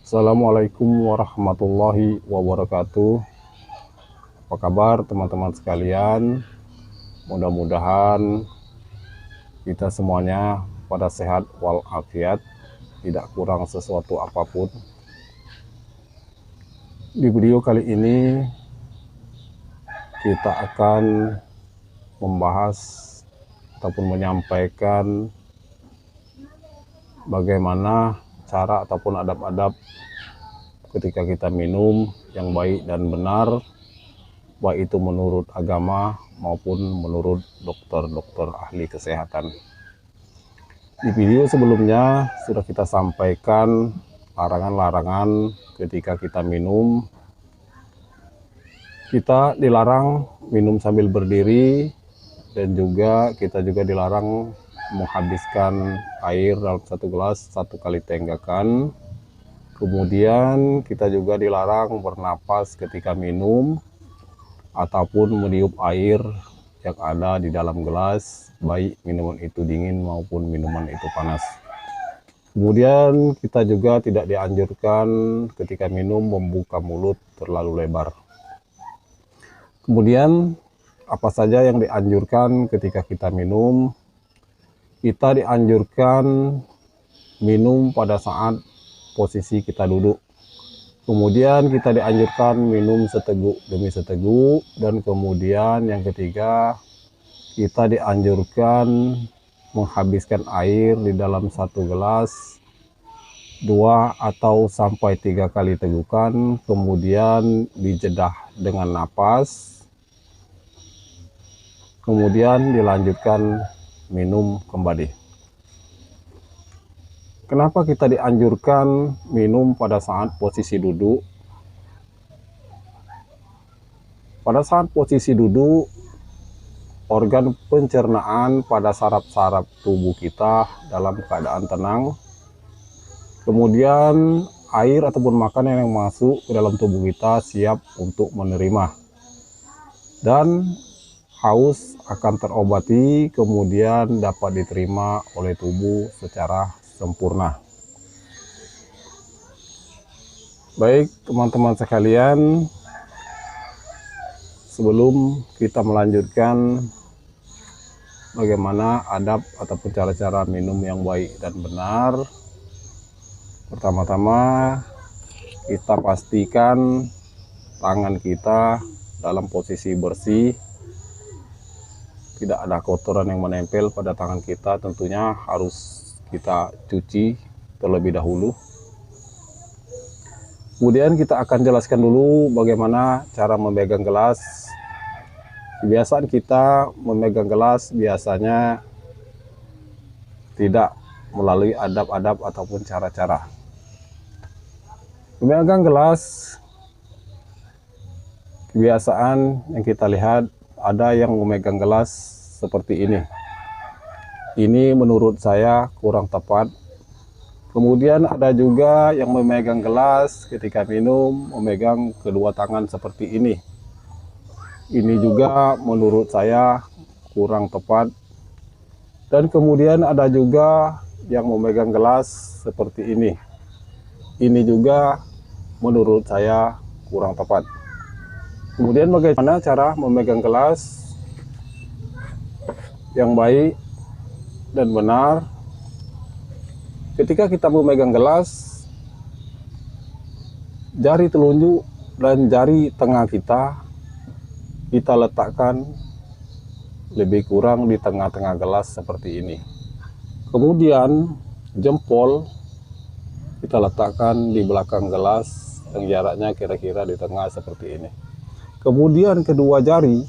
Assalamualaikum warahmatullahi wabarakatuh. Apa kabar teman-teman sekalian? Mudah-mudahan kita semuanya pada sehat walafiat, tidak kurang sesuatu apapun. Di video kali ini kita akan membahas ataupun menyampaikan bagaimana cara ataupun adab-adab ketika kita minum yang baik dan benar, baik itu menurut agama maupun menurut dokter-dokter ahli kesehatan. Di video sebelumnya sudah kita sampaikan larangan-larangan ketika kita minum. Kita dilarang minum sambil berdiri, dan juga kita dilarang menghabiskan air dalam satu gelas satu kali tenggakan. Kemudian kita juga dilarang bernapas ketika minum ataupun meniup air yang ada di dalam gelas, baik minuman itu dingin maupun minuman itu panas. Kemudian kita juga tidak dianjurkan ketika minum membuka mulut terlalu lebar. Kemudian apa saja yang dianjurkan ketika kita minum? Kita dianjurkan minum pada saat posisi kita duduk. Kemudian kita dianjurkan minum seteguk demi seteguk. Dan kemudian yang ketiga, kita dianjurkan menghabiskan air di dalam satu gelas 2 atau sampai 3 kali tegukan. Kemudian dijedah dengan napas. Kemudian dilanjutkan minum kembali. Kenapa kita dianjurkan minum pada saat posisi duduk? Pada saat posisi duduk, organ pencernaan pada saraf-saraf tubuh kita dalam keadaan tenang. Kemudian air ataupun makanan yang masuk ke dalam tubuh kita siap untuk menerima. Dan haus akan terobati, kemudian dapat diterima oleh tubuh secara sempurna. Baik teman-teman sekalian, sebelum kita melanjutkan bagaimana adab ataupun cara-cara minum yang baik dan benar, pertama-tama kita pastikan tangan kita dalam posisi bersih. Tidak ada kotoran yang menempel pada tangan kita, tentunya harus kita cuci terlebih dahulu. Kemudian kita akan jelaskan dulu bagaimana cara memegang gelas. Kebiasaan kita memegang gelas biasanya tidak melalui adab-adab ataupun cara-cara. Memegang gelas, kebiasaan yang kita lihat, ada yang memegang gelas seperti ini. Ini menurut saya kurang tepat. Kemudian ada juga yang memegang gelas ketika minum, memegang kedua tangan seperti ini. Ini juga menurut saya kurang tepat. Dan kemudian ada juga yang memegang gelas seperti ini. Ini juga menurut saya kurang tepat. Kemudian bagaimana cara memegang gelas yang baik dan benar? Ketika kita memegang gelas, jari telunjuk dan jari tengah kita letakkan lebih kurang di tengah-tengah gelas seperti ini. Kemudian jempol kita letakkan di belakang gelas yang jaraknya kira-kira di tengah seperti ini. Kemudian kedua jari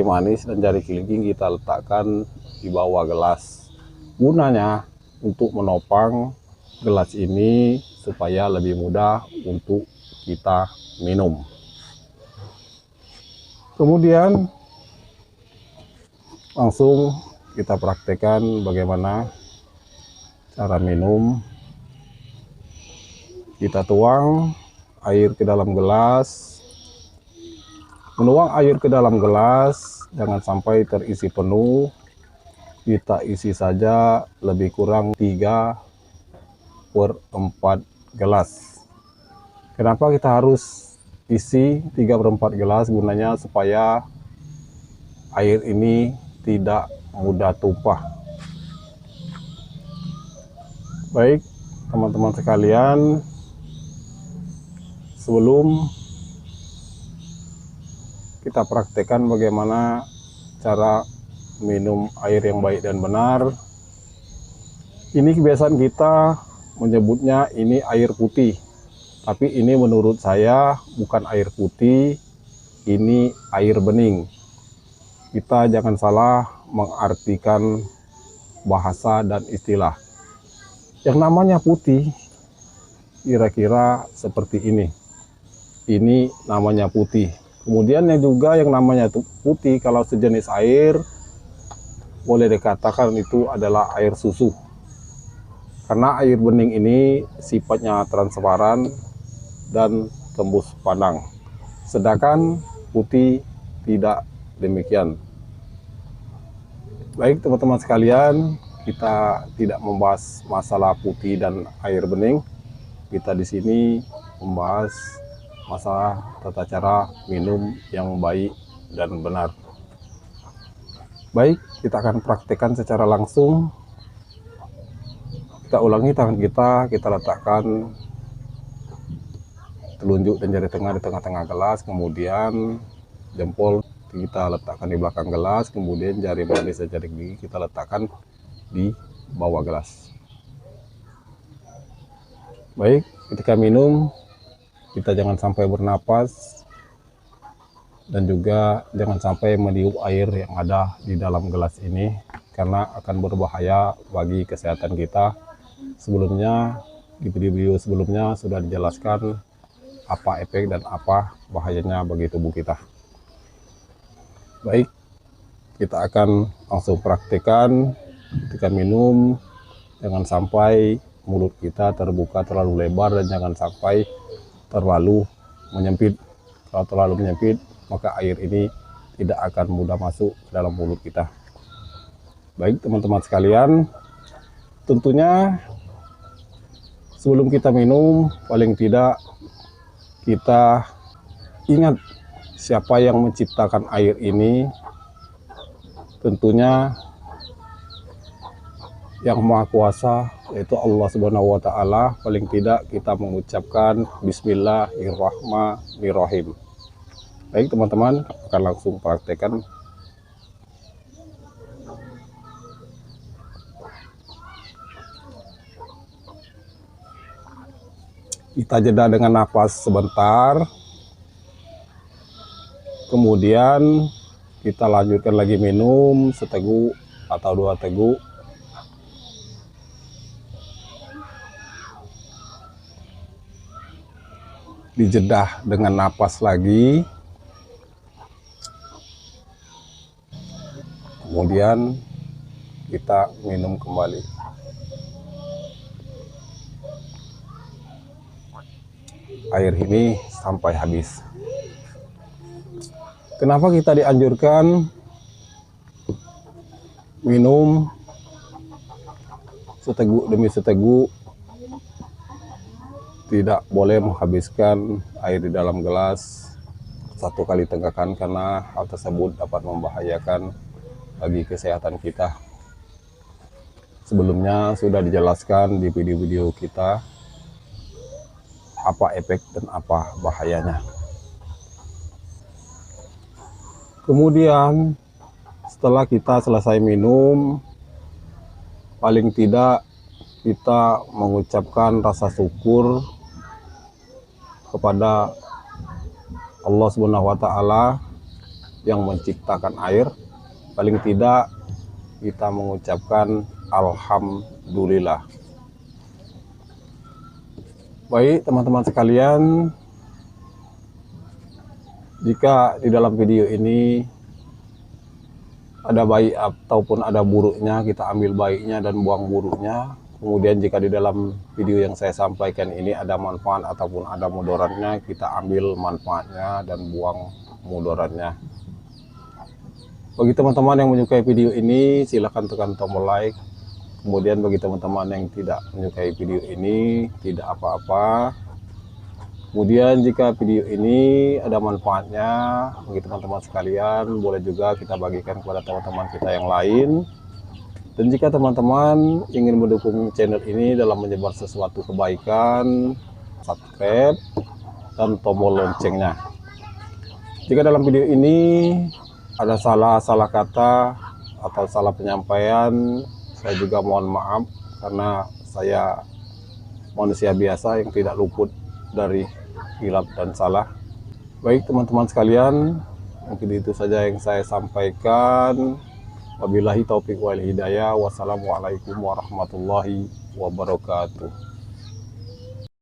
manis dan jari kelingking kita letakkan di bawah gelas. Gunanya untuk menopang gelas ini supaya lebih mudah untuk kita minum. Kemudian langsung kita praktekkan bagaimana cara minum. Kita tuang air ke dalam gelas. Menuang air ke dalam gelas jangan sampai terisi penuh. Kita isi saja lebih kurang 3/4 gelas. Kenapa kita harus isi 3/4 gelas? Gunanya supaya air ini tidak mudah tumpah. Baik teman-teman sekalian, sebelum kita praktekkan bagaimana cara minum air yang baik dan benar, ini kebiasaan kita menyebutnya ini air putih, tapi ini menurut saya bukan air putih, ini air bening. Kita jangan salah mengartikan bahasa dan istilah. Yang namanya putih kira-kira seperti ini. Ini namanya putih. Kemudian yang juga yang namanya putih kalau sejenis air boleh dikatakan itu adalah air susu. Karena air bening ini sifatnya transparan dan tembus pandang. Sedangkan putih tidak demikian. Baik teman-teman sekalian, kita tidak membahas masalah putih dan air bening. Kita di sini membahas masalah tata cara minum yang baik dan benar. Baik, kita akan praktekkan secara langsung. Kita ulangi tangan kita letakkan telunjuk dan jari tengah di tengah-tengah gelas, kemudian jempol kita letakkan di belakang gelas, kemudian jari manis dan jari gigi kita letakkan di bawah gelas. Baik, ketika minum kita jangan sampai bernapas dan juga jangan sampai meniup air yang ada di dalam gelas ini, karena akan berbahaya bagi kesehatan kita. Sebelumnya di video sebelumnya sudah dijelaskan apa efek dan apa bahayanya bagi tubuh kita. Baik, kita akan langsung praktekkan. Ketika minum, jangan sampai mulut kita terbuka terlalu lebar dan jangan sampai terlalu menyempit. Kalau terlalu menyempit, maka air ini tidak akan mudah masuk ke dalam mulut kita. Baik teman-teman sekalian, tentunya sebelum kita minum, paling tidak kita ingat siapa yang menciptakan air ini. Tentunya yang Maha Kuasa, yaitu Allah Subhanahu wa Ta'ala. Paling tidak kita mengucapkan Bismillahirrahmanirrahim. Baik teman-teman, akan langsung praktekkan. Kita jeda dengan nafas sebentar, kemudian kita lanjutkan lagi minum seteguk atau 2 teguk. Dijedah dengan napas lagi, kemudian kita minum kembali. Air ini sampai habis. Kenapa kita dianjurkan minum seteguk demi seteguk? Tidak boleh menghabiskan air di dalam gelas satu kali tegakan, karena hal tersebut dapat membahayakan bagi kesehatan kita. Sebelumnya sudah dijelaskan di video-video kita apa efek dan apa bahayanya. Kemudian setelah kita selesai minum, paling tidak kita mengucapkan rasa syukur kepada Allah Subhanahu wa Ta'ala yang menciptakan air. Paling tidak kita mengucapkan alhamdulillah. Baik teman-teman sekalian, jika di dalam video ini ada baik ataupun ada buruknya, kita ambil baiknya dan buang buruknya. Kemudian jika di dalam video yang saya sampaikan ini ada manfaat ataupun ada mudaratnya, kita ambil manfaatnya dan buang mudaratnya. Bagi teman-teman yang menyukai video ini, silahkan tekan tombol like, Kemudian bagi teman-teman yang tidak menyukai video ini, tidak apa-apa. Kemudian jika video ini ada manfaatnya bagi teman-teman sekalian, boleh juga kita bagikan kepada teman-teman kita yang lain. Dan jika teman-teman ingin mendukung channel ini dalam menyebar sesuatu kebaikan, subscribe dan tombol loncengnya. Jika dalam video ini ada salah kata atau salah penyampaian, saya juga mohon maaf karena saya manusia biasa yang tidak luput dari hilaf dan salah. Baik teman-teman sekalian, mungkin itu saja yang saya sampaikan. Wabillahi taufiq wal hidayah. Wassalamualaikum warahmatullahi wabarakatuh.